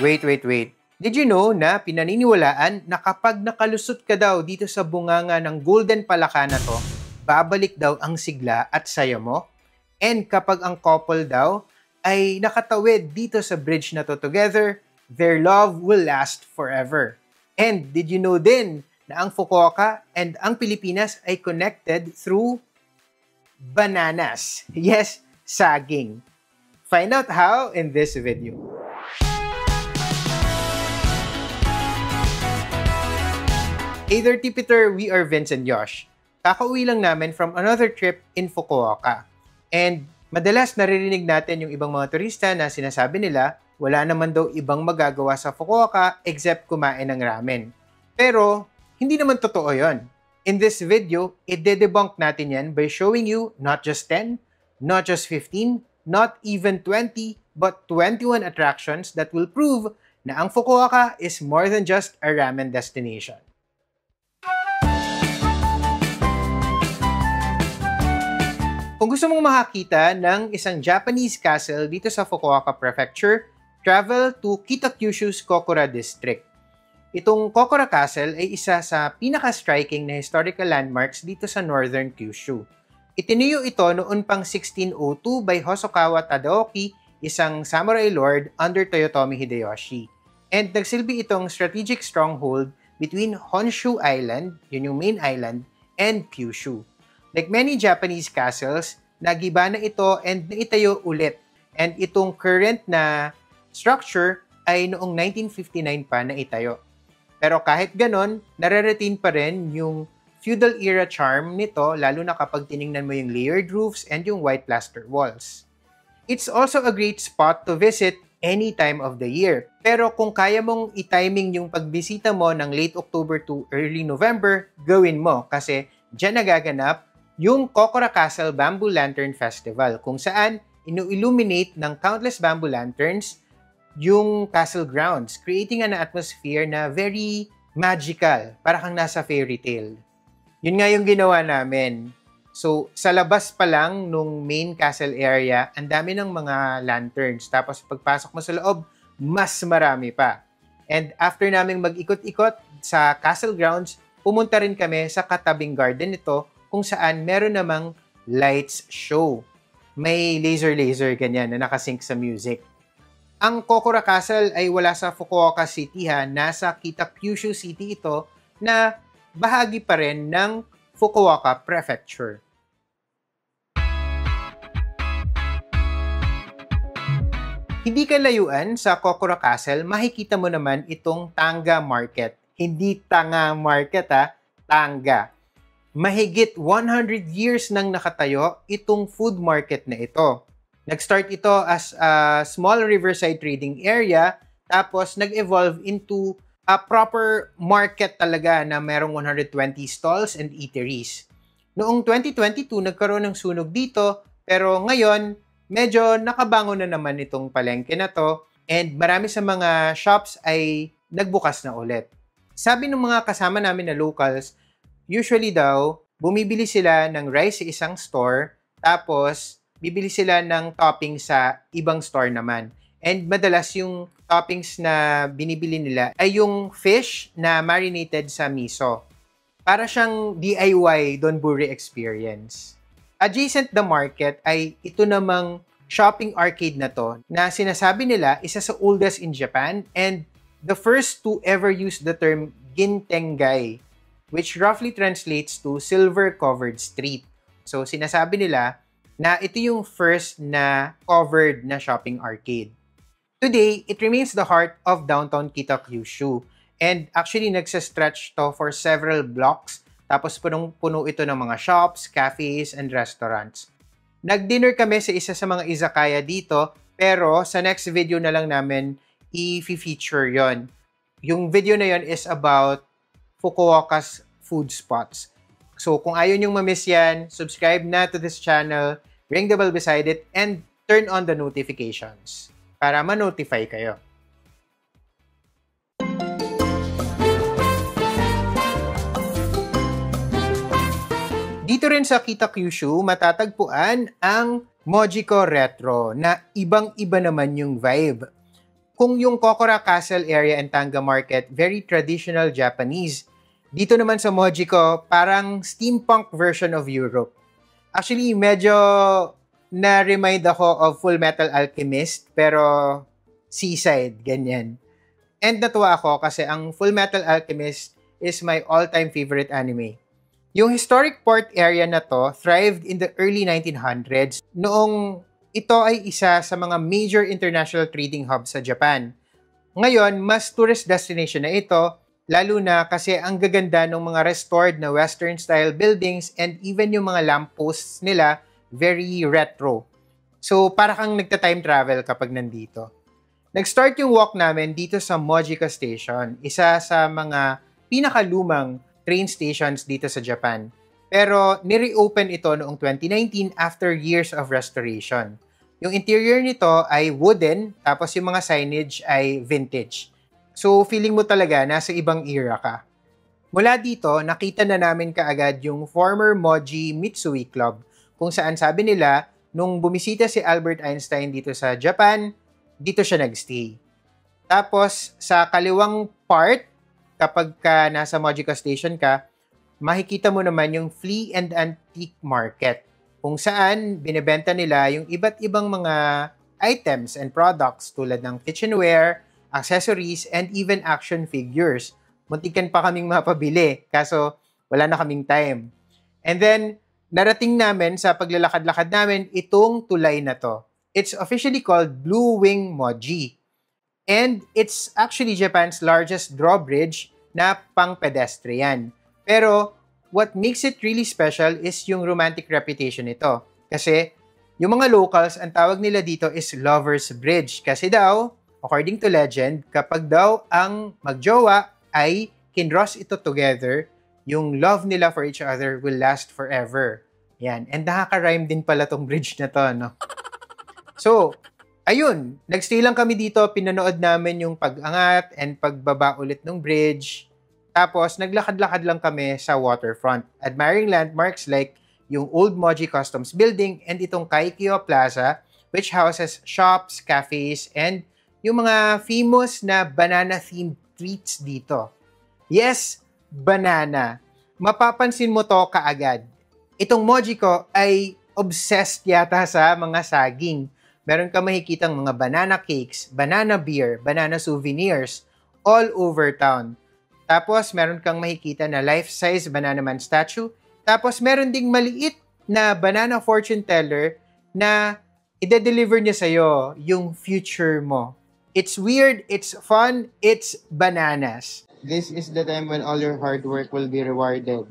Wait. Did you know na pinaniniwalaan na kapag nakalusot ka daw dito sa bunganga ng golden palaka na to, babalik daw ang sigla at saya mo? And kapag ang couple daw ay nakatawid dito sa bridge na to together, their love will last forever. And did you know din na ang Fukuoka and ang Pilipinas ay connected through bananas? Yes, saging. Find out how in this video. Hey there, Tipiter! We are Vince and Josh. Kakauwi lang namin from another trip in Fukuoka. And madalas naririnig natin yung ibang mga turista na sinasabi nila wala naman daw ibang magagawa sa Fukuoka except kumain ng ramen. Pero hindi naman totoo yon. In this video, i-debunk natin yan by showing you not just 10, not just 15, not even 20, but 21 attractions that will prove na ang Fukuoka is more than just a ramen destination. Kung gusto mong makakita ng isang Japanese castle dito sa Fukuoka Prefecture, travel to Kitakyushu's Kokura District. Itong Kokura Castle ay isa sa pinaka-striking na historical landmarks dito sa Northern Kyushu. Itinayo ito noon pang 1602 by Hosokawa Tadaoki, isang samurai lord under Toyotomi Hideyoshi. And nagsilbi itong strategic stronghold between Honshu Island, yun yung main island, and Kyushu. Like many Japanese castles, nagiba na ito and naitayo ulit. And itong current na structure ay noong 1959 pa naitayo. Pero kahit ganon, nare-retain pa rin yung feudal era charm nito, lalo na kapag tiningnan mo yung layered roofs and yung white plaster walls. It's also a great spot to visit any time of the year. Pero kung kaya mong i-timing yung pagbisita mo ng late October to early November, gawin mo kasi dyan nagaganap yung Kokura Castle Bamboo Lantern Festival, kung saan inu-illuminate ng countless bamboo lanterns yung castle grounds, creating an atmosphere na very magical, para kang nasa fairy tale. Yun nga yung ginawa namin. So, sa labas pa lang nung main castle area, ang dami ng mga lanterns. Tapos, pagpasok mo sa loob, mas marami pa. And after naming mag-ikot-ikot sa castle grounds, pumunta rin kami sa katabing garden nito, kung saan meron namang lights show. May laser ganyan na nakasync sa music. Ang Kokura Castle ay wala sa Fukuoka City nasa Kitakyushu City ito na bahagi pa rin ng Fukuoka Prefecture. Hindi ka layuan sa Kokura Castle, makikita mo naman itong Tanga Market. Hindi Tanga Market Tanga. Mahigit 100 years nang nakatayo itong food market na ito. Nag-start ito as a small riverside trading area, tapos nag-evolve into a proper market talaga na merong 120 stalls and eateries. Noong 2022, nagkaroon ng sunog dito, pero ngayon, medyo nakabango na naman itong palengke na to, and marami sa mga shops ay nagbukas na ulit. Sabi ng mga kasama namin na locals, usually daw, bumibili sila ng rice sa isang store, tapos bibili sila ng toppings sa ibang store naman. And madalas yung toppings na binibili nila ay yung fish na marinated sa miso. Para siyang DIY donburi experience. Adjacent the market ay ito namang shopping arcade na to na sinasabi nila isa sa oldest in Japan and the first to ever use the term gintengai, which roughly translates to silver-covered street. So, sinasabi nila na ito yung first na covered na shopping arcade. Today, it remains the heart of downtown Kitakyushu. And actually, nagsa-stretch to for several blocks. Tapos, punong-puno ito ng mga shops, cafes, and restaurants. Nag-dinner kami sa isa sa mga izakaya dito, pero sa next video na lang namin i-feature yon. Yung video na yon is about Fukuoka's food spots. So, kung ayaw nyong mamiss yan, subscribe na to this channel, ring the bell beside it, and turn on the notifications para ma-notify kayo. Dito rin sa Kitakyushu, matatagpuan ang Mojiko Retro na ibang-iba naman yung vibe. Kung yung Kokora Castle area and Tanga Market, very traditional Japanese. Dito naman sa Mojiko, parang steampunk version of Europe. Actually, medyo na-remind ako of Full Metal Alchemist, pero seaside, ganyan. And natuwa ako kasi ang Full Metal Alchemist is my all-time favorite anime. Yung historic port area na to thrived in the early 1900s noong ito ay isa sa mga major international trading hubs sa Japan. Ngayon, mas tourist destination na ito, lalo na kasi ang gaganda ng mga restored na Western-style buildings and even yung mga lampposts nila, very retro. So, para kang nagta-time travel kapag nandito. Nag-start yung walk namin dito sa Mojiko Station, isa sa mga pinakalumang train stations dito sa Japan. Pero ni-reopen ito noong 2019 after years of restoration. Yung interior nito ay wooden, tapos yung mga signage ay vintage. So feeling mo talaga nasa ibang era ka. Mula dito, nakita na namin kaagad yung former Moji Mitsui Club, kung saan sabi nila, nung bumisita si Albert Einstein dito sa Japan, dito siya nagstay. Tapos, sa kaliwang part, kapag ka nasa Mojiko Station ka, makikita mo naman yung flea and antique market, kung saan binebenta nila yung iba't ibang mga items and products tulad ng kitchenware, accessories, and even action figures. Muntikan pa kaming mapabili, kaso wala na kaming time. And then, narating namin sa paglalakad-lakad namin itong tulay na to. It's officially called Blue Wing Moji. And it's actually Japan's largest drawbridge na pang-pedestrian. Pero what makes it really special is yung romantic reputation nito. Kasi yung mga locals, ang tawag nila dito is Lover's Bridge. Kasi daw, according to legend, kapag daw ang magjowa ay kinross ito together, yung love nila for each other will last forever. Yan. And nakaka-rhyme din pala tong bridge na to, no? So, ayun, nagstay lang kami dito, pinanood namin yung pag-angat and pagbaba ulit ng bridge. Tapos, naglakad-lakad lang kami sa waterfront, admiring landmarks like yung Old Moji Customs Building and itong Kaikyo Plaza, which houses shops, cafes, and yung mga famous na banana-themed treats dito. Yes, banana. Mapapansin mo to kaagad. Itong Mojiko ay obsessed yata sa mga saging. Meron ka makikitang mga banana cakes, banana beer, banana souvenirs, all over town. Tapos, meron kang makikita na life-size banana man statue. Tapos, meron ding maliit na banana fortune teller na ide-deliver niya sa'yo yung future mo. It's weird, it's fun, it's bananas. This is the time when all your hard work will be rewarded.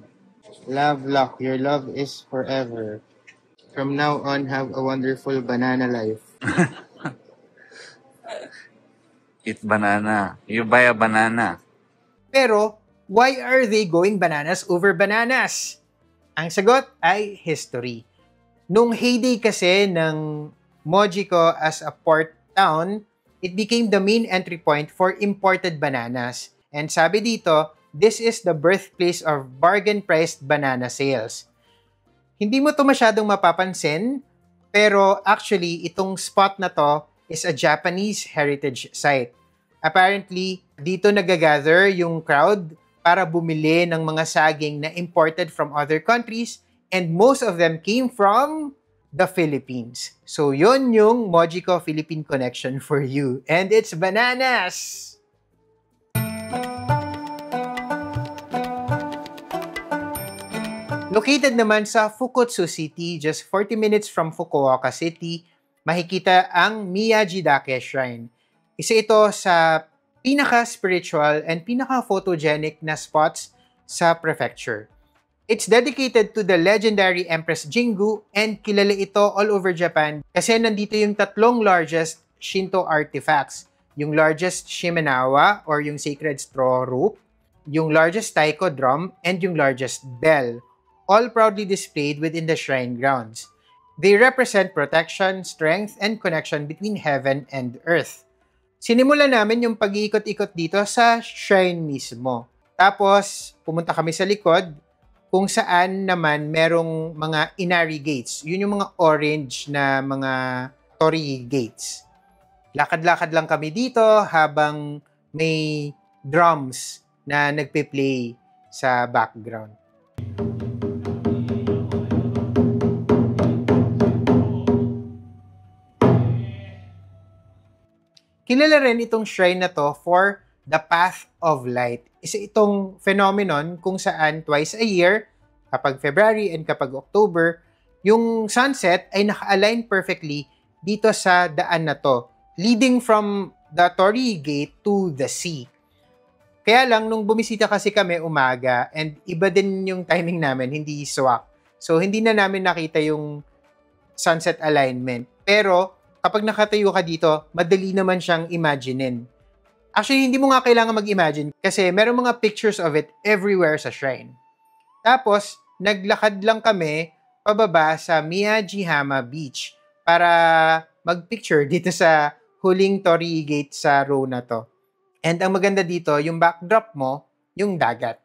Love, luck, your love is forever. From now on, have a wonderful banana life. Eat banana. You buy a banana. Pero, why are they going bananas over bananas? Ang sagot ay history. Nung heyday kasi ng Mojiko as a port town, it became the main entry point for imported bananas. And sabi dito, this is the birthplace of bargain-priced banana sales. Hindi mo to masyadong mapapansin, pero actually, itong spot na to is a Japanese heritage site. Apparently, dito nagagather yung crowd para bumili ng mga saging na imported from other countries and most of them came from the Philippines. So, yun yung Mojiko Philippine connection for you. And it's bananas! Located naman sa Fukutsu City, just 40 minutes from Fukuoka City, makikita ang Miyajidake Shrine. Isa ito sa pinaka-spiritual and pinaka-photogenic na spots sa prefecture. It's dedicated to the legendary Empress Jingu and kilala ito all over Japan kasi nandito yung tatlong largest Shinto artifacts. Yung largest Shimenawa or yung sacred straw rope, yung largest taiko drum, and yung largest bell, all proudly displayed within the shrine grounds. They represent protection, strength, and connection between heaven and earth. Sinimulan namin yung pag-iikot-ikot dito sa shrine mismo. Tapos, pumunta kami sa likod, kung saan naman merong mga inari gates. Yun yung mga orange na mga torii gates. Lakad-lakad lang kami dito habang may drums na nagpe-play sa background. Kilala rin itong shrine na to for the Path of Light. Isa itong phenomenon kung saan twice a year, kapag February and kapag October, yung sunset ay naka-align perfectly dito sa daan na to, leading from the Torii Gate to the sea. Kaya lang, nung bumisita kasi kami umaga, and iba din yung timing namin, hindi swak. So, hindi na namin nakita yung sunset alignment. Pero, kapag nakatayo ka dito, madali naman siyang imaginein. Actually, hindi mo nga kailangan mag-imagine kasi meron mga pictures of it everywhere sa shrine. Tapos, naglakad lang kami pababa sa Miyajihama Beach para mag-picture dito sa huling Torii Gate sa row na to. And ang maganda dito, yung backdrop mo, yung dagat.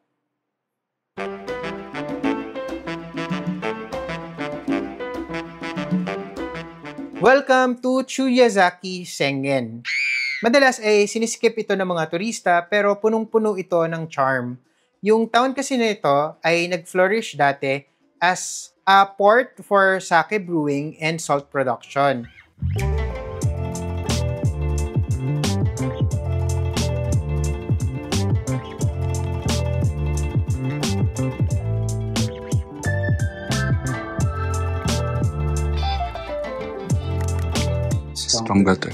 Welcome to Chuyazaki Sengen. Madalas ay siniskip ito ng mga turista pero punong-puno ito ng charm. Yung town kasi nito ay nag-flourish dati as a port for sake brewing and salt production. Stronger to.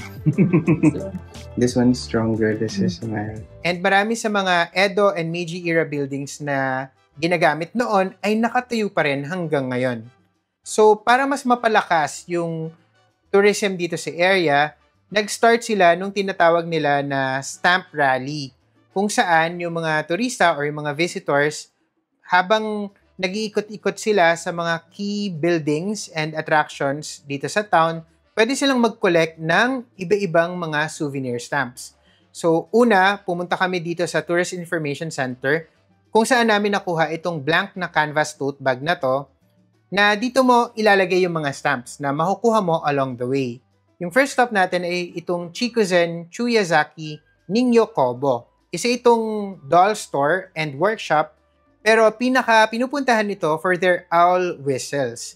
This one's stronger. This is mild. And marami sa mga Edo and Meiji era buildings na ginagamit noon ay nakatayo pa rin hanggang ngayon. So, para mas mapalakas yung tourism dito sa area, nag-start sila nung tinatawag nila na Stamp Rally, kung saan yung mga turista or yung mga visitors, habang nag-iikot-ikot sila sa mga key buildings and attractions dito sa town, pwede silang mag-collect ng iba-ibang mga souvenir stamps. So, una, pumunta kami dito sa Tourist Information Center kung saan namin nakuha itong blank na canvas tote bag na to na dito mo ilalagay yung mga stamps na makukuha mo along the way. Yung first stop natin ay itong Chikuzen Chuyazaki Ningyo Kobo. Isa itong doll store and workshop pero pinupuntahan nito for their owl whistles.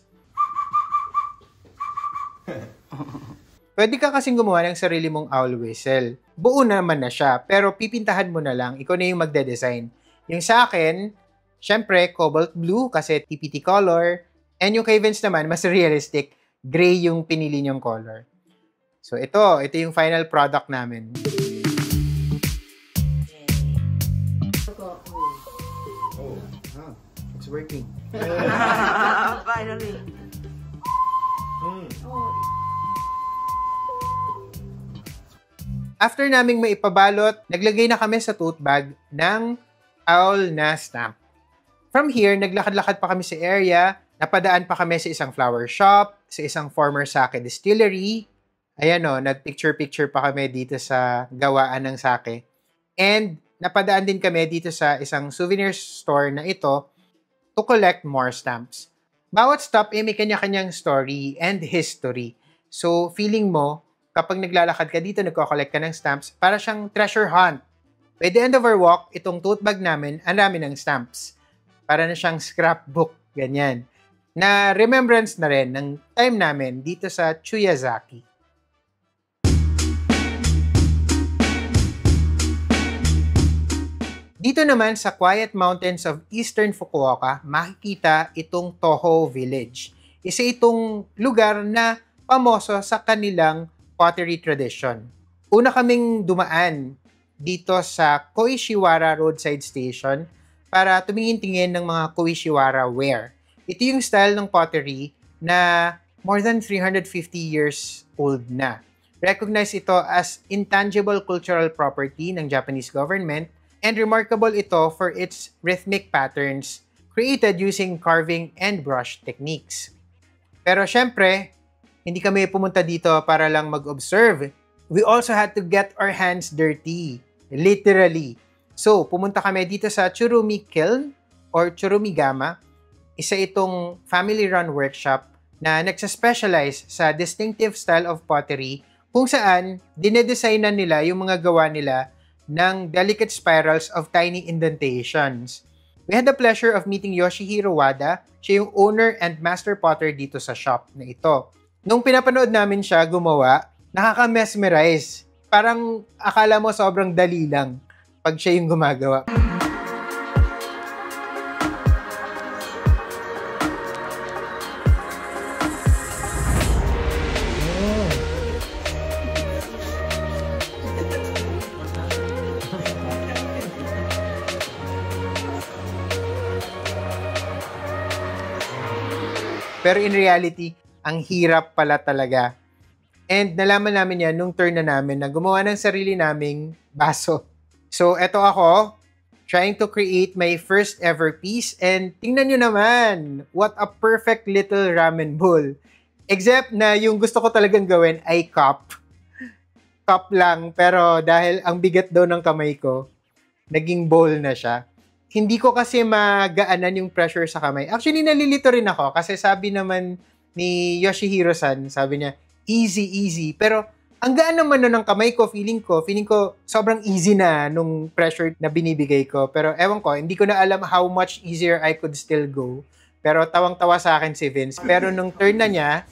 Pwede ka kasing gumawa ng sarili mong owl whistle. Buo naman na siya, pero pipintahan mo na lang. Ikaw na yung magde-design. Yung sa akin, syempre, cobalt blue kasi TPT color. And yung kay Vince naman, mas realistic. Gray yung pinili niyong color. So ito yung final product namin. It's working. Finally. After naming maipabalot, naglagay na kami sa tote bag ng owl na stamp. From here, naglakad-lakad pa kami sa area, napadaan pa kami sa isang flower shop, sa isang former sake distillery. Ayan o, nag-picture-picture pa kami dito sa gawaan ng sake. And napadaan din kami dito sa isang souvenir store na ito to collect more stamps. Bawat stop ay may kanya-kanyang story and history. So, feeling mo, kapag naglalakad ka dito, nagko-collect ka ng stamps, para siyang treasure hunt. By the end of our walk, itong tote bag namin, ang dami ng stamps. Para na siyang scrapbook, ganyan. Na remembrance na rin ng time namin dito sa Chuyazaki. Dito naman sa quiet mountains of eastern Fukuoka, makikita itong Toho Village. Isa itong lugar na pamoso sa kanilang pottery tradition. Una kaming dumaan dito sa Koishiwara Roadside Station para tumingin-tingin ng mga Koishiwara ware. Ito yung style ng pottery na more than 350 years old na. Recognized ito as intangible cultural property ng Japanese government and remarkable ito for its rhythmic patterns created using carving and brush techniques. Pero syempre, hindi kami pumunta dito para lang mag-observe. We also had to get our hands dirty. Literally. So, pumunta kami dito sa Tsurumi Kiln or Tsurumigama. Isa itong family-run workshop na nagsaspecialize sa distinctive style of pottery kung saan dinedesignan nila yung mga gawa nila ng delicate spirals of tiny indentations. We had the pleasure of meeting Yoshihiro Wada. Siya yung owner and master potter dito sa shop na ito. Nung pinapanood namin siya gumawa, nakaka-mesmerize. Parang akala mo sobrang dali lang pag siya yung gumagawa. Pero in reality, ang hirap pala talaga. And nalaman namin yan nung turn na namin na gumawa ng sarili naming baso. So, eto ako, trying to create my first ever piece. And tingnan nyo naman, what a perfect little ramen bowl. Except na yung gusto ko talagang gawin ay cup. Cup lang, pero dahil ang bigat daw ng kamay ko, naging bowl na siya. Hindi ko kasi magaanan yung pressure sa kamay. Actually, nalilito rin ako kasi sabi naman ni Yoshihiro-san, sabi niya, easy, easy. Pero ang gaan naman nun ng kamay ko, feeling ko sobrang easy na nung pressure na binibigay ko. Pero ewan ko, hindi ko na alam how much easier I could still go. Pero tawang-tawa sa akin si Vince. Pero nung turn na niya,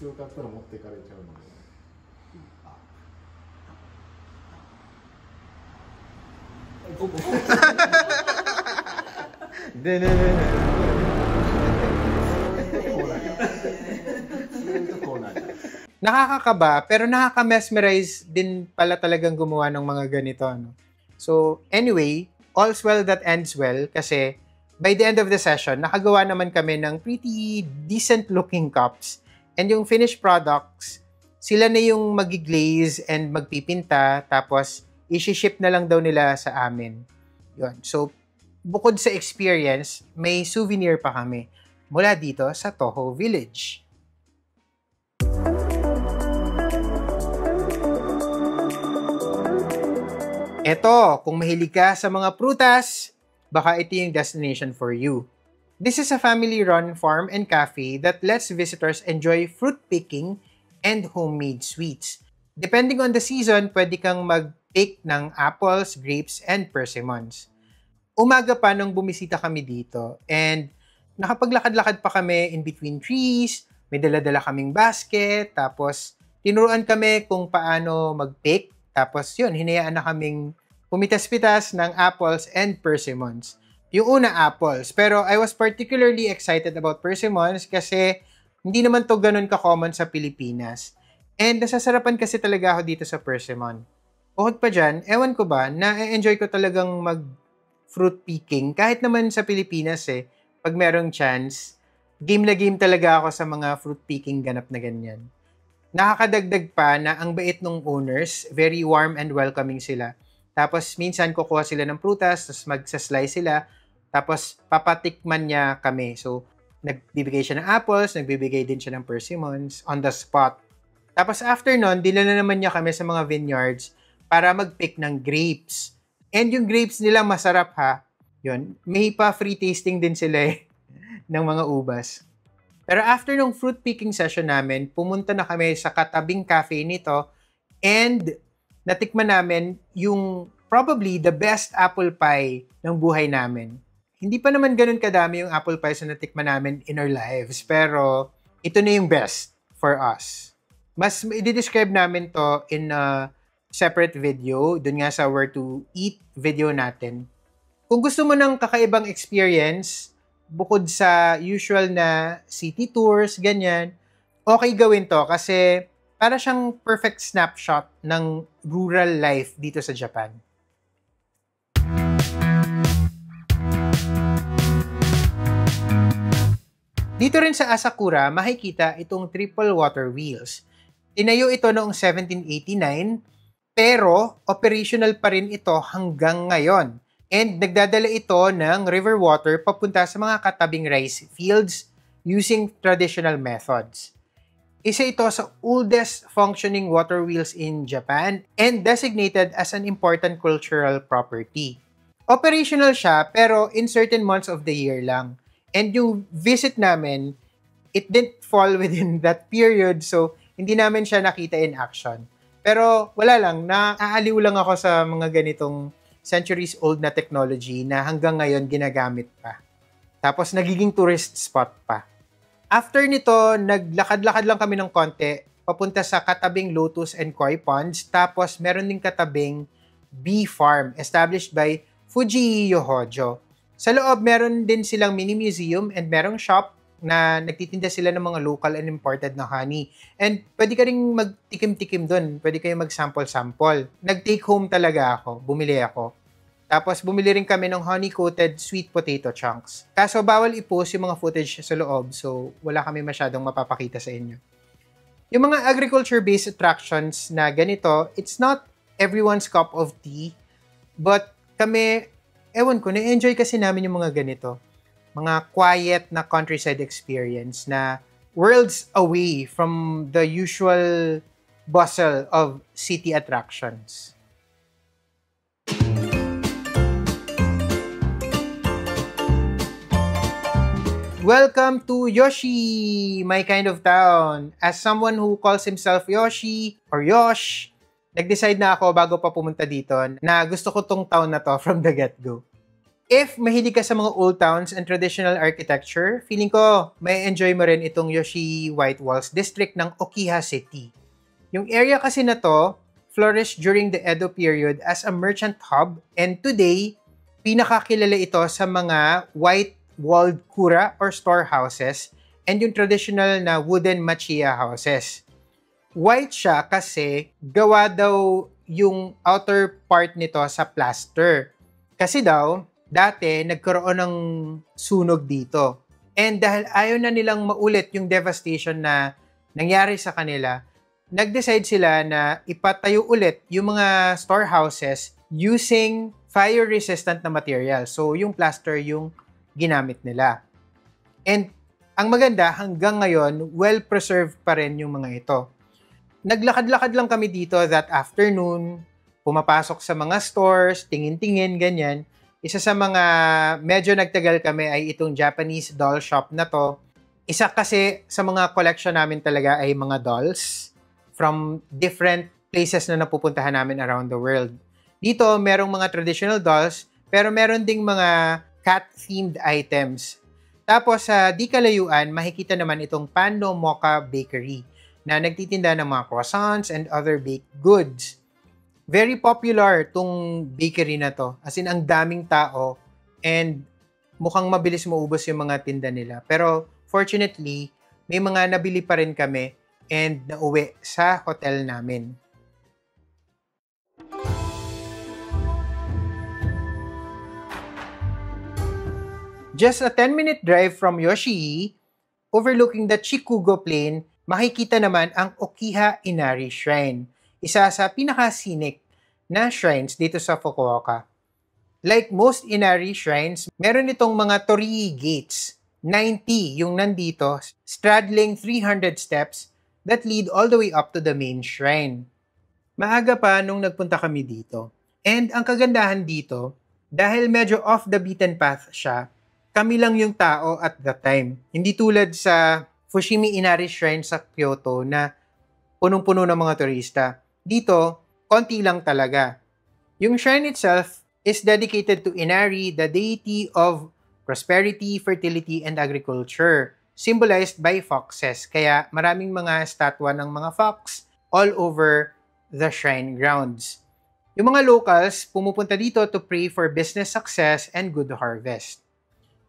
nakakakaba, pero nakaka-mesmerize din pala talagang gumawa ng mga ganito. Ano? So, anyway, all's well that ends well kasi by the end of the session, nakagawa naman kami ng pretty decent-looking cups. And yung finished products, sila na yung magiglaze and magpipinta, tapos isi-ship na lang daw nila sa amin. Yun. So, bukod sa experience, may souvenir pa kami mula dito sa Toho Village. Eto, kung mahilig ka sa mga prutas, baka ito yung destination for you. This is a family-run farm and cafe that lets visitors enjoy fruit picking and homemade sweets. Depending on the season, pwede kang mag-pick ng apples, grapes, and persimmons. Umaga pa nung bumisita kami dito and nakapaglakad-lakad pa kami in between trees, may dala-dala kaming basket, tapos tinuruan kami kung paano mag-pick. Tapos yun, hinayaan na kaming pumitas-pitas ng apples and persimmons. Yung una, apples. Pero I was particularly excited about persimmons kasi hindi naman to ganun ka-common sa Pilipinas. And nasasarapan kasi talaga ako dito sa persimmon. Bukod pa dyan, ewan ko ba, na-enjoy ko talagang mag-fruit picking. Kahit naman sa Pilipinas pag merong chance, game na game talaga ako sa mga fruit picking ganap na ganyan. Nakakadagdag pa na ang bait ng owners, very warm and welcoming sila. Tapos minsan kukuha sila ng prutas, tapos magsaslice sila, tapos papatikman niya kami. So, nagbibigay siya ng apples, nagbibigay din siya ng persimmons on the spot. Tapos after nun, dinala naman niya kami sa mga vineyards para mag-pick ng grapes. And yung grapes nila masarap ha. Yun, may pa free tasting din sila ng mga ubas. Pero after nung fruit picking session namin, pumunta na kami sa katabing cafe nito and natikman namin yung probably the best apple pie ng buhay namin. Hindi pa naman ganun kadami yung apple pies na natikman namin in our lives, pero ito na yung best for us. Mas i-describe namin to in a separate video, dun nga sa Where to Eat video natin. Kung gusto mo ng kakaibang experience, bukod sa usual na city tours, ganyan, okay gawin to kasi para siyang perfect snapshot ng rural life dito sa Japan. Dito rin sa Asakura, makikita itong triple water wheels. Tinayo ito noong 1789, pero operational pa rin ito hanggang ngayon. And nagdadala ito ng river water papunta sa mga katabing rice fields using traditional methods. Isa ito sa oldest functioning water wheels in Japan and designated as an important cultural property. Operational siya pero in certain months of the year lang. And yung visit namin, it didn't fall within that period so hindi namin siya nakita in action. Pero wala lang, naaaliw lang ako sa mga ganitong centuries old na technology na hanggang ngayon ginagamit pa. Tapos nagiging tourist spot pa. After nito, naglakad-lakad lang kami ng konti, papunta sa katabing Lotus and Koi Ponds. Tapos meron din katabing bee farm established by Fuji Yohojo. Sa loob, meron din silang mini museum and merong shop na nagtitinda sila ng mga local and imported na honey. And pwede ka rin magtikim-tikim doon. Pwede kayo mag-sample-sample. Nag-take home talaga ako. Bumili ako. Tapos bumili rin kami ng honey-coated sweet potato chunks. Kaso bawal i-post yung mga footage sa loob, so wala kami masyadong mapapakita sa inyo. Yung mga agriculture-based attractions na ganito, it's not everyone's cup of tea, but kami, ewan ko, na-enjoy kasi namin yung mga ganito. Mga quiet na countryside experience na worlds away from the usual bustle of city attractions. Welcome to Yoshi, my kind of town. As someone who calls himself Yoshi or Yosh, nag-decide na ako bago pa pumunta dito na gusto ko tong town na to from the get-go. If mahilig ka sa mga old towns and traditional architecture, feeling ko may enjoy mo rin itong Yoshi White Walls district ng Okiha City. Yung area kasi na to flourished during the Edo period as a merchant hub, and today, pinakakilala ito sa mga white-walled kura or storehouses and yung traditional na wooden machiya houses. White siya kasi gawa daw yung outer part nito sa plaster. Kasi daw, dati nagkaroon ng sunog dito. And dahil ayaw na nilang maulit yung devastation na nangyari sa kanila, nag-decide sila na ipatayo ulit yung mga storehouses using fire-resistant na material. So, yung plaster yung ginamit nila. And ang maganda, hanggang ngayon, well-preserved pa rin yung mga ito. Naglakad-lakad lang kami dito that afternoon, pumapasok sa mga stores, tingin-tingin, ganyan. Isa sa mga medyo nagtagal kami ay itong Japanese doll shop na to. Isa kasi sa mga collection namin talaga ay mga dolls from different places na napupuntahan namin around the world. Dito, merong mga traditional dolls, pero meron ding mga cat-themed items. Tapos sa di kalayuan, makikita naman itong Pando Mocha Bakery na nagtitinda ng mga croissants and other baked goods. Very popular tong bakery na to. As in, ang daming tao and mukhang mabilis maubos yung mga tinda nila. Pero fortunately, may mga nabili pa rin kami and nauwi sa hotel namin. Just a 10-minute drive from Yoshii, overlooking the Chikugo Plain, makikita naman ang Okiha Inari Shrine. Isa sa pinaka-scenic na shrines dito sa Fukuoka. Like most Inari shrines, meron itong mga torii gates. 90 yung nandito, straddling 300 steps that lead all the way up to the main shrine. Maaga pa nung nagpunta kami dito. And ang kagandahan dito, dahil medyo off the beaten path siya, kami lang yung tao at the time. Hindi tulad sa Fushimi Inari Shrine sa Kyoto na punong-puno ng mga turista. Dito, konti lang talaga. Yung shrine itself is dedicated to Inari, the deity of prosperity, fertility, and agriculture, symbolized by foxes. Kaya maraming mga statwa ng mga fox all over the shrine grounds. Yung mga locals, pumupunta dito to pray for business success and good harvest.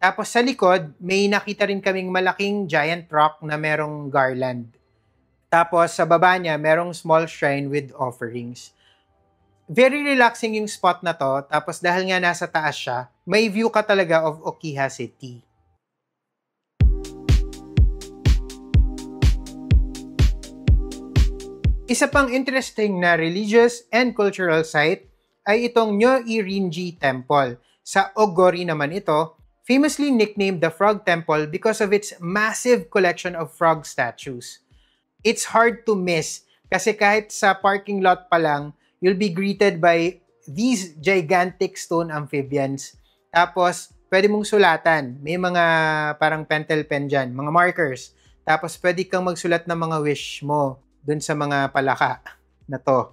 Tapos sa likod, may nakita rin kaming malaking giant rock na merong garland. Tapos sa baba niya, merong small shrine with offerings. Very relaxing yung spot na to. Tapos dahil nga nasa taas siya, may view ka talaga of Okiha City. Isa pang interesting na religious and cultural site ay itong Nyoirinji Temple. Sa Ogori naman ito, famously nicknamed the Frog Temple because of its massive collection of frog statues. It's hard to miss kasi kahit sa parking lot pa lang, you'll be greeted by these gigantic stone amphibians. Tapos, pwede mong sulatan. May mga parang pentel pen dyan, mga markers. Tapos, pwede kang magsulat ng mga wish mo dun sa mga palaka. na to.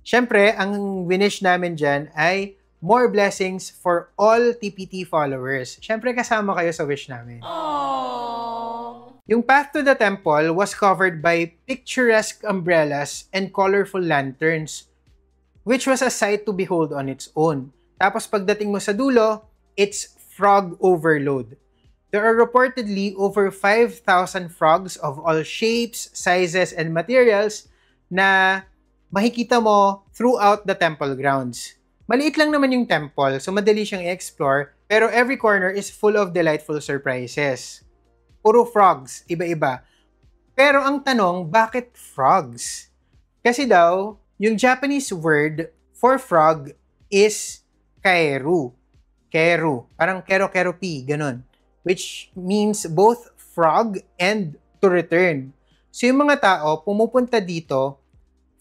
Siyempre, ang winish namin dyan ay more blessings for all TPT followers. Siyempre, kasama kayo sa wish namin. Yung path to the temple was covered by picturesque umbrellas and colorful lanterns, which was a sight to behold on its own. Tapos pagdating mo sa dulo, it's frog overload. There are reportedly over 5,000 frogs of all shapes, sizes, and materials na makikita mo throughout the temple grounds. Maliit lang naman yung temple, so madali siyang i-explore, pero every corner is full of delightful surprises. Puro frogs, iba-iba. Pero ang tanong, bakit frogs? Kasi daw, yung Japanese word for frog is kaeru. Keru. Parang kero-keru-pi, ganun. Which means both frog and to return. So yung mga tao pumupunta dito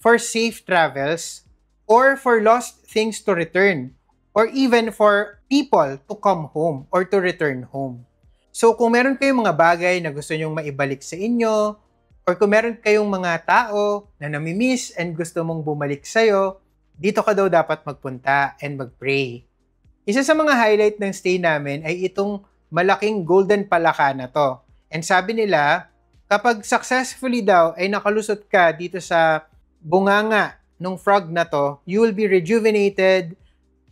for safe travels or for lost things to return or even for people to come home or to return home. So kung meron kayong mga bagay na gusto nyong maibalik sa inyo or kung meron kayong mga tao na namimiss and gusto mong bumalik sa'yo, dito ka daw dapat magpunta and mag-pray. Isa sa mga highlight ng stay namin ay itong malaking golden palaka na to. And sabi nila, kapag successfully daw ay nakalusot ka dito sa bunganga ng frog na to, you will be rejuvenated,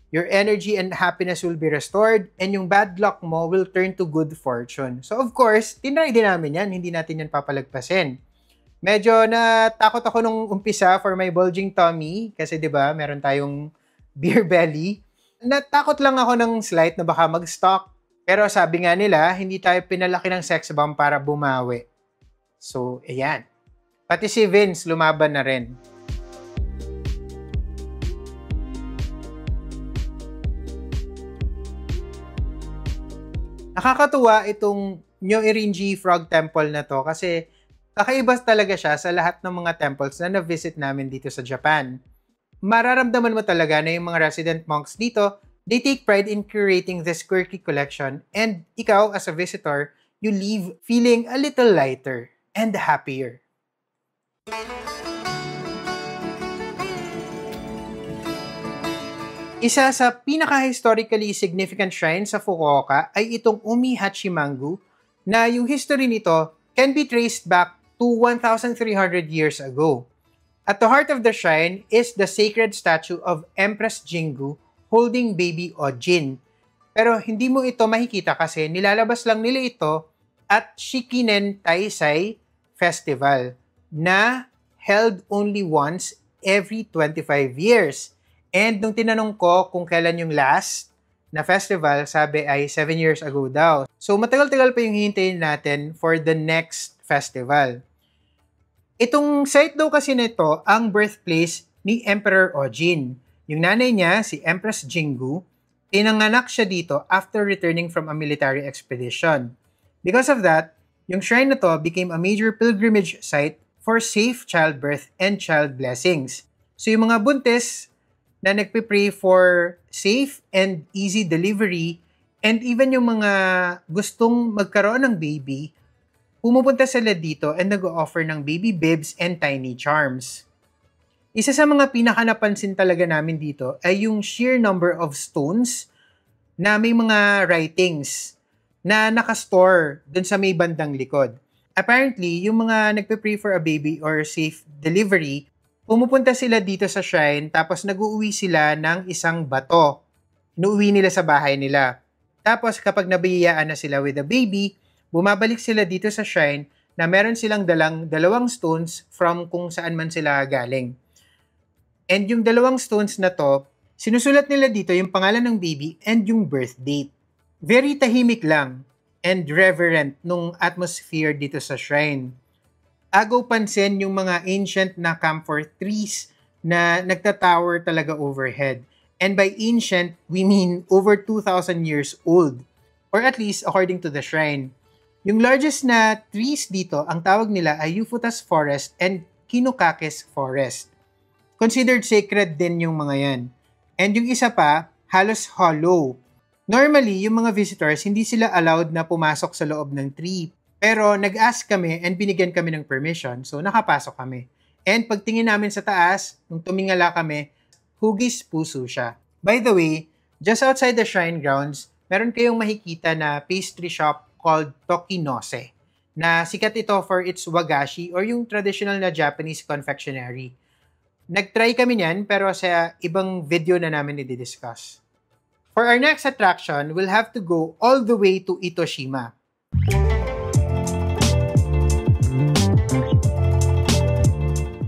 your energy and happiness will be restored, and yung bad luck mo will turn to good fortune. So of course, tinry din namin yan, hindi natin yan papalagpasin. Medyo natakot ako nung umpisa for my bulging tummy, kasi 'di ba, meron tayong beer belly. Natakot lang ako ng slight na baka mag-stock. Pero sabi nga nila, hindi tayo pinalaki ng sex bomb para bumawi. So, ayan. Pati si Vince lumaban na rin. Nakakatuwa itong Nyoirinji Frog Temple na to kasi kakaiba talaga siya sa lahat ng mga temples na na-visit namin dito sa Japan. Mararamdaman mo talaga na yung mga resident monks dito, they take pride in curating this quirky collection, and ikaw as a visitor, you leave feeling a little lighter and happier. Isa sa pinaka-historically significant shrine sa Fukuoka ay itong Umi Hachimangu na yung history nito can be traced back to 1,300 years ago. At the heart of the shrine is the sacred statue of Empress Jingu holding baby Ojin. Pero hindi mo ito makikita kasi nilalabas lang nila ito at Shikinen Taisai Festival na held only once every 25 years. And nung tinanong ko kung kailan yung last na festival, sabi ay 7 years ago daw. So matagal-tagal pa yung hihintayin natin for the next festival. Itong site daw kasi nito ang birthplace ni Emperor Ojin. Yung nanay niya, si Empress Jingu, pinanganak siya dito after returning from a military expedition. Because of that, yung shrine na to became a major pilgrimage site for safe childbirth and child blessings. So yung mga buntis na nagpipray for safe and easy delivery, and even yung mga gustong magkaroon ng baby, pumupunta sila dito and nag-o-offer ng baby bibs and tiny charms. Isa sa mga pinaka-napansin talaga namin dito ay yung sheer number of stones na may mga writings na nakastore dun sa may bandang likod. Apparently, yung mga nagpipray for a baby or safe delivery, pumupunta sila dito sa shrine tapos nag-uuwi sila ng isang bato. Inuuwi nila sa bahay nila. Tapos kapag nabiyayaan na sila with the baby, bumabalik sila dito sa shrine na meron silang dalang 2 stones from kung saan man sila galing. And yung 2 stones na to, sinusulat nila dito yung pangalan ng baby and yung birth date. Very tahimik lang and reverent nung atmosphere dito sa shrine. Agaw pansin yung mga ancient na camphor trees na nagtatower talaga overhead. And by ancient, we mean over 2,000 years old. Or at least according to the shrine. Yung largest na trees dito, ang tawag nila ay Euphautas Forest and Kinukakis Forest. Considered sacred din yung mga yan. And yung isa pa, halos hollow. Normally, yung mga visitors, hindi sila allowed na pumasok sa loob ng tree. Pero nag-ask kami and binigyan kami ng permission, so nakapasok kami. And pagtingin namin sa taas, nung tumingala kami, hugis puso siya. By the way, just outside the shrine grounds, meron kayong makikita na pastry shop called Tokinose, na sikat ito for its wagashi or yung traditional na Japanese confectionery. Nag-try kami niyan pero sa ibang video na namin i-discuss. For our next attraction, we'll have to go all the way to Itoshima.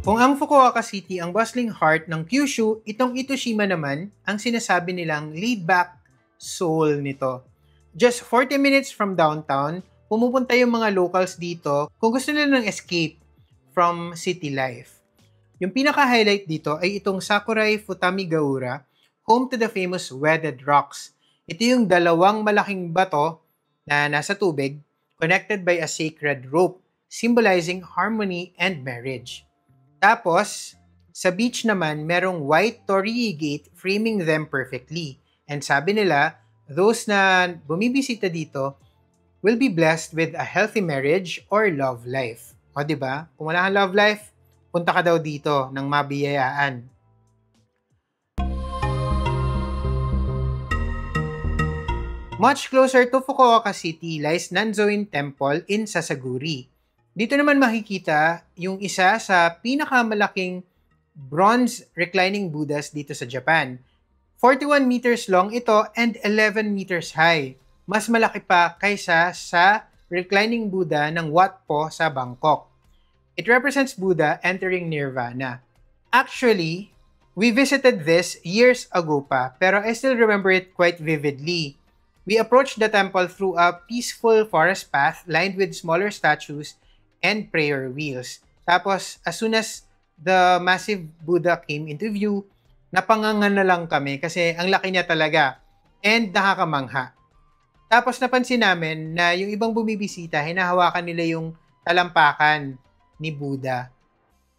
Kung ang Fukuoka City ang bustling heart ng Kyushu, itong Itoshima naman ang sinasabi nilang laid-back soul nito. Just 40 minutes from downtown, pumupunta yung mga locals dito kung gusto nila ng escape from city life. Yung pinaka-highlight dito ay itong Sakurai Futami-gaura, home to the famous Weathered Rocks. Ito yung dalawang malaking bato na nasa tubig, connected by a sacred rope, symbolizing harmony and marriage. Tapos, sa beach naman, merong white torii gate framing them perfectly. And sabi nila, those na bumibisita dito will be blessed with a healthy marriage or love life. O diba? Kung wala kang love life, punta ka daw dito ng mabiyayaan. Much closer to Fukuoka City lies Nanzoin Temple in Sasaguri. Dito naman makikita yung isa sa pinakamalaking bronze reclining Buddhas dito sa Japan. 41 meters long ito and 11 meters high. Mas malaki pa kaysa sa reclining Buddha ng Wat Po sa Bangkok. It represents Buddha entering Nirvana. Actually, we visited this years ago pa, pero I still remember it quite vividly. We approached the temple through a peaceful forest path lined with smaller statues and prayer wheels. Tapos, as soon as the massive Buddha came into view, napangangan na lang kami kasi ang laki niya talaga and nakakamangha. Tapos napansin namin na yung ibang bumibisita, hinahawakan nila yung talampakan ni Buddha.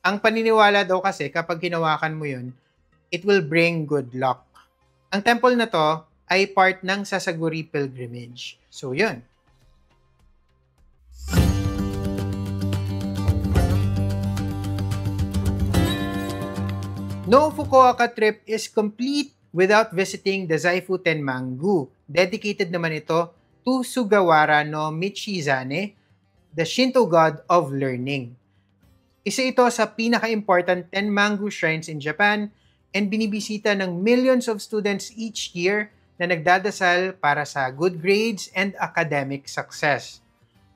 Ang paniniwala daw kasi kapag hinawakan mo yun, it will bring good luck. Ang temple na to ay part ng Sasaguri pilgrimage. So yun. No Fukuoka trip is complete without visiting the Zaifu Tenmangu. Dedicated naman ito to Sugawara no Michizane, the Shinto god of learning. Isa ito sa pinaka-important Tenmangu shrines in Japan and binibisita ng millions of students each year na nagdadasal para sa good grades and academic success.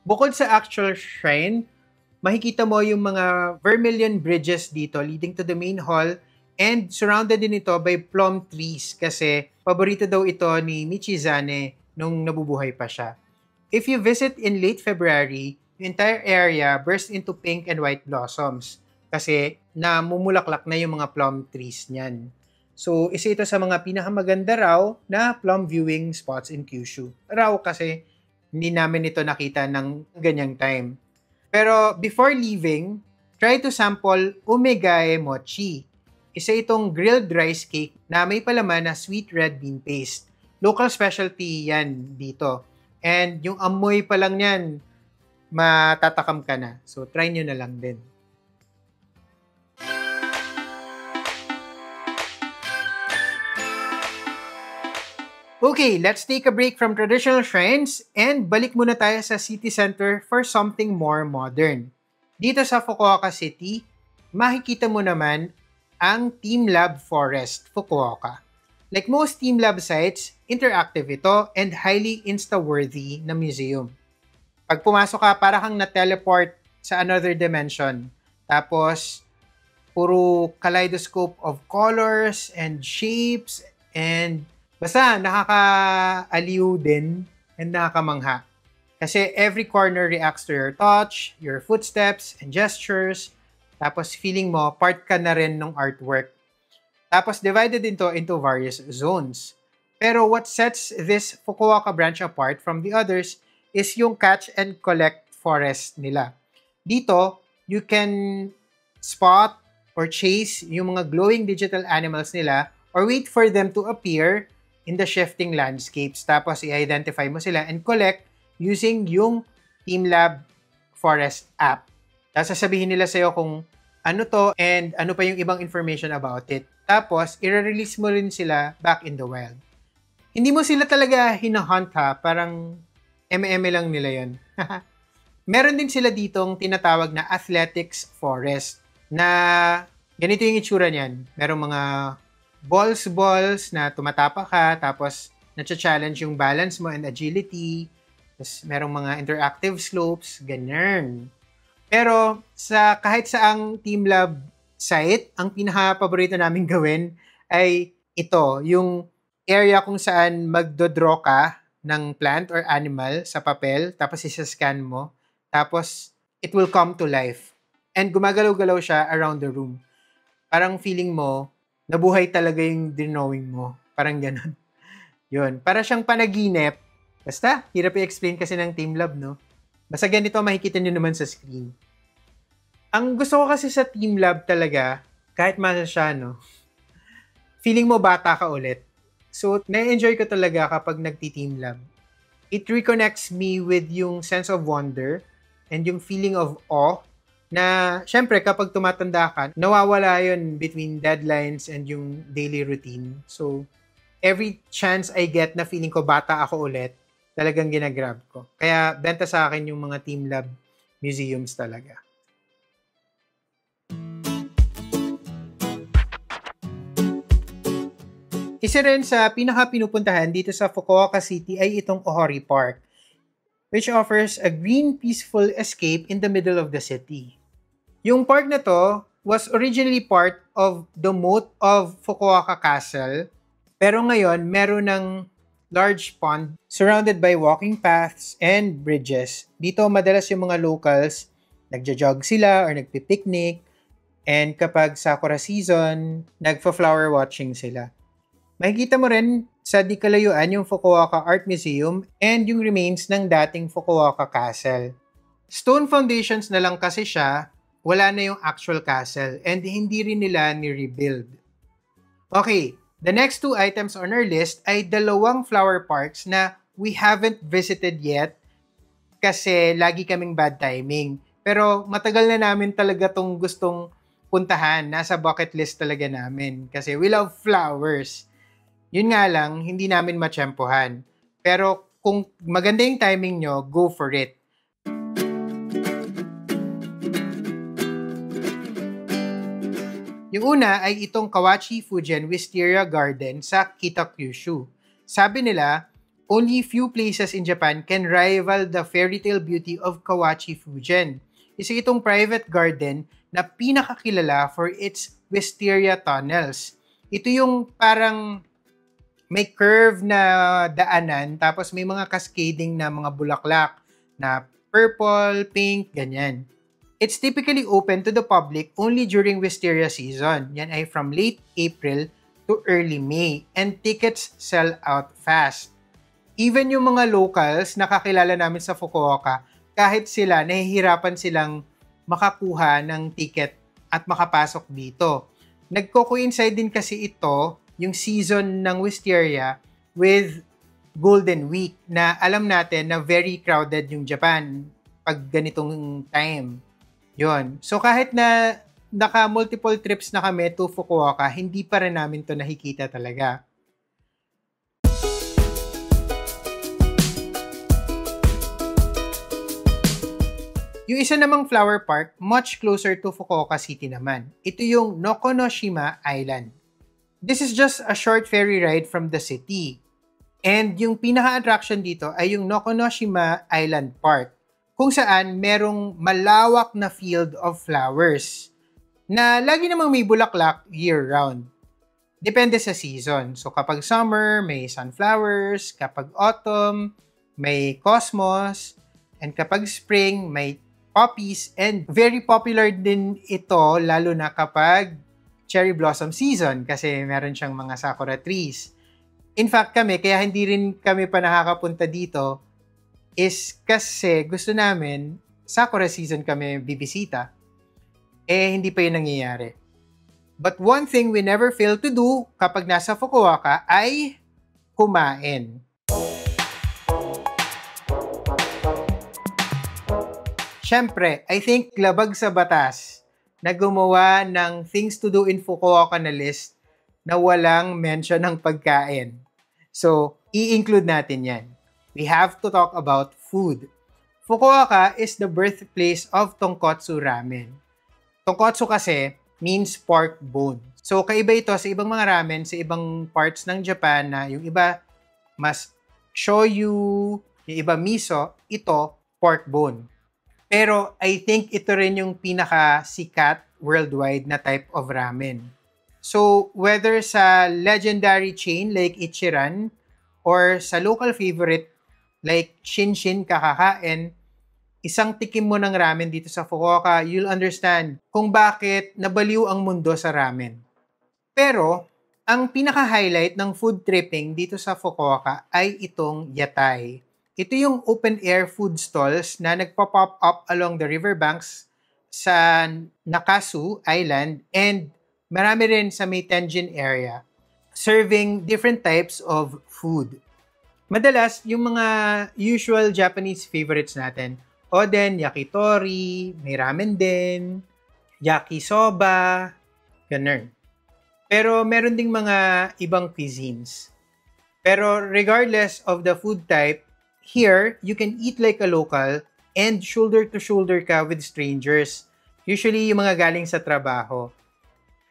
Bukod sa actual shrine, makikita mo yung mga vermilion bridges dito leading to the main hall and surrounded din ito by plum trees kasi paborito daw ito ni Michizane nung nabubuhay pa siya. If you visit in late February, the entire area bursts into pink and white blossoms kasi namumulaklak na yung mga plum trees niyan. So, isa ito sa mga pinakamaganda raw na plum viewing spots in Kyushu. Raw kasi hindi namin ito nakita ng ganyang time. Pero before leaving, try to sample Umegae Mochi. Isa itong grilled rice cake na may palaman na sweet red bean paste. Local specialty yan dito. And yung amoy pa lang yan, matatakam ka na. So, try nyo na lang din. Okay, let's take a break from traditional shrines and balik muna tayo sa city center for something more modern. Dito sa Fukuoka City, makikita mo naman ang TeamLab Forest, Fukuoka. Like most TeamLab sites, interactive ito and highly insta-worthy na museum. Pag pumasok ka, para kang na-teleport sa another dimension. Tapos, puro kaleidoscope of colors and shapes and basta nakakaaliw din and nakakamangha. Kasi every corner reacts to your touch, your footsteps and gestures. Tapos feeling mo, part ka na rin ng artwork. Tapos divided into various zones. Pero what sets this Fukuoka branch apart from the others is yung catch and collect forest nila. Dito, you can spot or chase yung mga glowing digital animals nila or wait for them to appear in the shifting landscapes. Tapos i-identify mo sila and collect using yung TeamLab Forest app. Tapos sasabihin nila sa'yo kung ano to and ano pa yung ibang information about it. Tapos, i-release mo rin sila back in the wild. Hindi mo sila talaga hinahunt ha, parang eme lang nila yon. Meron din sila ditong tinatawag na athletics forest na ganito yung itsura niyan. Merong mga balls na tumatapak ka, tapos na-challenge yung balance mo and agility. Tapos merong mga interactive slopes, ganyan. Pero kahit saang TeamLab site, ang pinaka-paborito namin gawin ay ito, yung area kung saan magdodraw ka ng plant or animal sa papel, tapos isa-scan mo, tapos it will come to life. And gumagalaw-galaw siya around the room. Parang feeling mo, nabuhay talaga yung drawing mo. Parang ganun. Yun. Para siyang panaginip. Basta, hirap i-explain kasi ng TeamLab, no? Basta ganito, makikita nyo naman sa screen. Ang gusto ko kasi sa TeamLab talaga, kahit masa siya, no? Feeling mo bata ka ulit. So, na-enjoy ko talaga kapag nagti-TeamLab. It reconnects me with yung sense of wonder and yung feeling of awe na, syempre, kapag tumatanda ka, nawawala yun between deadlines and yung daily routine. So, every chance I get na feeling ko bata ako ulit, talagang ginagrab ko. Kaya, benta sa akin yung mga TeamLab museums talaga. Isa rin sa pinaka-pinupuntahan dito sa Fukuoka City ay itong Ohori Park, which offers a green, peaceful escape in the middle of the city. Yung park na to was originally part of the moat of Fukuoka Castle, pero ngayon meron ng large pond surrounded by walking paths and bridges. Dito madalas yung mga locals, nagja-jog sila or nagpipiknik, and kapag sakura season, nagfa-flower watching sila. Makikita mo rin sa di kalayuan yung Fukuoka Art Museum and yung remains ng dating Fukuoka Castle. Stone foundations na lang kasi siya, wala na yung actual castle and hindi rin nila ni-rebuild. Okay, the next two items on our list ay dalawang flower parks na we haven't visited yet kasi lagi kaming bad timing. Pero matagal na namin talaga tong gustong puntahan. Nasa bucket list talaga namin kasi we love flowers. Yun nga lang, hindi namin matsyempohan. Pero kung maganda yung timing nyo, go for it. Yung una ay itong Kawachi Fujian Wisteria Garden sa Kitakyushu. Sabi nila, only few places in Japan can rival the fairy tale beauty of Kawachi Fujian. Isa itong private garden na pinakakilala for its wisteria tunnels. Ito yung parang may curve na daanan, tapos may mga cascading na mga bulaklak na purple, pink, ganyan. It's typically open to the public only during wisteria season. Yan ay from late April to early May, and tickets sell out fast. Even yung mga locals na kakilala namin sa Fukuoka, kahit sila, nahihirapan silang makakuha ng ticket at makapasok dito. Nagko-coincide din kasi ito yung season ng wisteria with Golden Week na alam natin na very crowded yung Japan pag ganitong time. Yon. So kahit na naka-multiple trips na kami to Fukuoka, hindi pa rin namin to nakikita talaga. Yung isa namang flower park, much closer to Fukuoka City naman. Ito yung Nokonoshima Island. This is just a short ferry ride from the city. And yung pinaka-attraction dito ay yung Nokonoshima Island Park, kung saan merong malawak na field of flowers na lagi namang may bulaklak year-round. Depende sa season. So kapag summer, may sunflowers. Kapag autumn, may cosmos. And kapag spring, may poppies. And very popular din ito, lalo na kapag cherry blossom season kasi meron siyang mga sakura trees. In fact kami, kaya hindi rin kami pa nakakapunta dito is kasi gusto namin sakura season kami bibisita. Hindi pa yun nangyayari. But one thing we never fail to do kapag nasa Fukuoka ay kumain. Siyempre, I think labag sa batas na gumawa ng things to do in Fukuoka na list na walang mention ng pagkain. So, i-include natin yan. We have to talk about food. Fukuoka is the birthplace of Tonkotsu ramen. Tonkotsu kasi means pork bone. So, kaiba ito sa ibang mga ramen, sa ibang parts ng Japan na yung iba mas shoyu, yung iba miso, ito pork bone. Pero I think ito rin yung pinaka-sikat worldwide na type of ramen. So, whether sa legendary chain like Ichiran or sa local favorite like Shinshin kakakain, isang tikim mo ng ramen dito sa Fukuoka, you'll understand kung bakit nabaliw ang mundo sa ramen. Pero, ang pinaka-highlight ng food tripping dito sa Fukuoka ay itong yatai. Ito yung open-air food stalls na nagpa-pop up along the riverbanks sa Nakasu Island and marami rin sa may Tenjin area serving different types of food. Madalas, yung mga usual Japanese favorites natin, oden, yakitori, may ramen din, yakisoba, ganun. Pero meron ding mga ibang cuisines. Pero regardless of the food type, here, you can eat like a local and shoulder to shoulder ka with strangers. Usually, yung mga galing sa trabaho.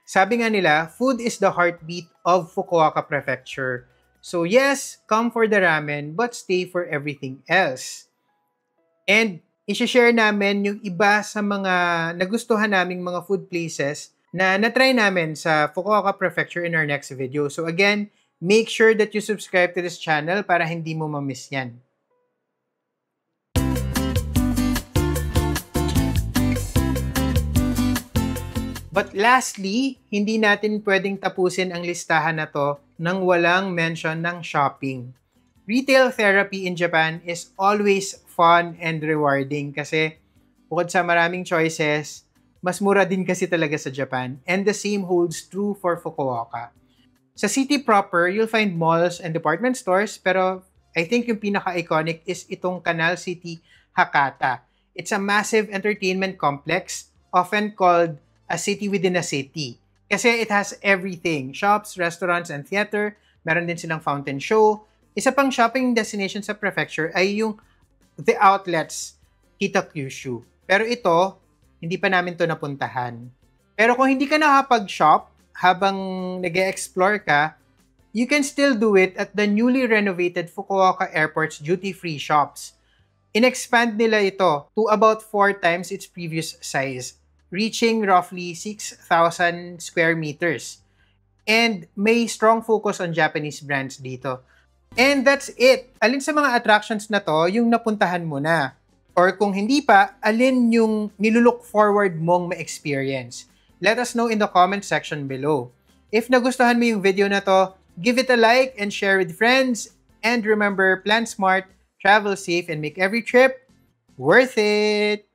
Sabi nga nila, food is the heartbeat of Fukuoka Prefecture. So yes, come for the ramen, but stay for everything else. And i-share namin yung iba sa mga nagustuhan naming mga food places na natry namin sa Fukuoka Prefecture in our next video. So again, make sure that you subscribe to this channel para hindi mo ma-miss yan. But lastly, hindi natin pwedeng tapusin ang listahan na to nang walang mention ng shopping. Retail therapy in Japan is always fun and rewarding kasi bukod sa maraming choices, mas mura din kasi talaga sa Japan. And the same holds true for Fukuoka. Sa city proper, you'll find malls and department stores, pero I think yung pinaka-iconic is itong Canal City Hakata. It's a massive entertainment complex, often called a city within a city. Kasi it has everything. Shops, restaurants, and theater. Meron din silang fountain show. Isa pang shopping destination sa prefecture ay yung The Outlets Kitakyushu. Pero ito, hindi pa namin to napuntahan. Pero kung hindi ka nakapag-shop habang nag-explore ka, you can still do it at the newly renovated Fukuoka Airport's duty-free shops. In-expand nila ito to about 4 times its previous size, reaching roughly 6,000 square meters. And may strong focus on Japanese brands dito. And that's it. Alin sa mga attractions na to yung napuntahan mo na? Or kung hindi pa, alin yung nilulook forward mong ma-experience? Let us know in the comment section below. If nagustuhan mo yung video na to, give it a like and share with friends. And remember, plan smart, travel safe, and make every trip worth it!